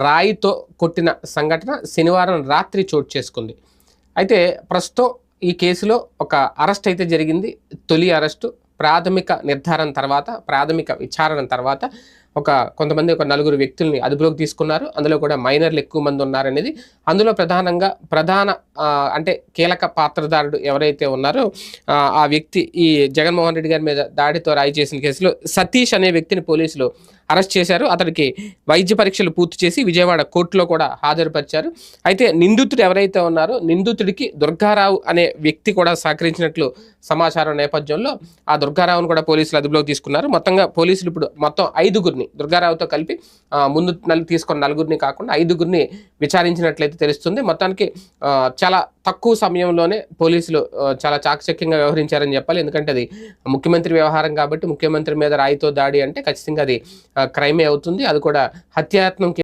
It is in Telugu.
రాయితో కొట్టిన సంఘటన శనివారం రాత్రి చోటు చేసుకుంది. అయితే ప్రస్తుతం ఈ కేసులో ఒక అరెస్ట్ అయితే జరిగింది. తొలి అరెస్టు ప్రాథమిక నిర్ధారణ తర్వాత, ప్రాథమిక విచారణ తర్వాత కొంతమంది ఒక నలుగురు వ్యక్తుల్ని అదుపులోకి తీసుకున్నారు. అందులో కూడా మైనర్లు ఎక్కువ మంది ఉన్నారనేది. అందులో ప్రధాన అంటే కీలక పాత్రధారుడు ఎవరైతే ఉన్నారో ఆ వ్యక్తి ఈ జగన్మోహన్ రెడ్డి గారి మీద దాడితో రాయి చేసిన కేసులో సతీష్ అనే వ్యక్తిని పోలీసులు అరెస్ట్ చేశారు. అతడికి వైద్య పరీక్షలు పూర్తి చేసి విజయవాడ కోర్టులో కూడా హాజరుపరిచారు. అయితే నిందితుడు ఎవరైతే ఉన్నారో నిందితుడికి దుర్గారావు అనే వ్యక్తి కూడా సహకరించినట్లు సమాచారం నేపథ్యంలో ఆ దుర్గారావును కూడా పోలీసులు అదుపులోకి తీసుకున్నారు. పోలీసులు ఇప్పుడు మొత్తం 5గురిని దుర్గారావుతో కలిపి ముందు తీసుకున్న 4గురిని కాకుండా 5గురిని విచారించినట్లయితే తెలుస్తుంది. మొత్తానికి చాలా తక్కువ సమయంలోనే పోలీసులు చాలా చాకచక్యంగా వ్యవహరించారని చెప్పాలి. ఎందుకంటే అది ముఖ్యమంత్రి వ్యవహారం కాబట్టి ముఖ్యమంత్రి మీద రాయితో దాడి అంటే ఖచ్చితంగా అది క్రైమే అవుతుంది. అది కూడా హత్యాయత్నం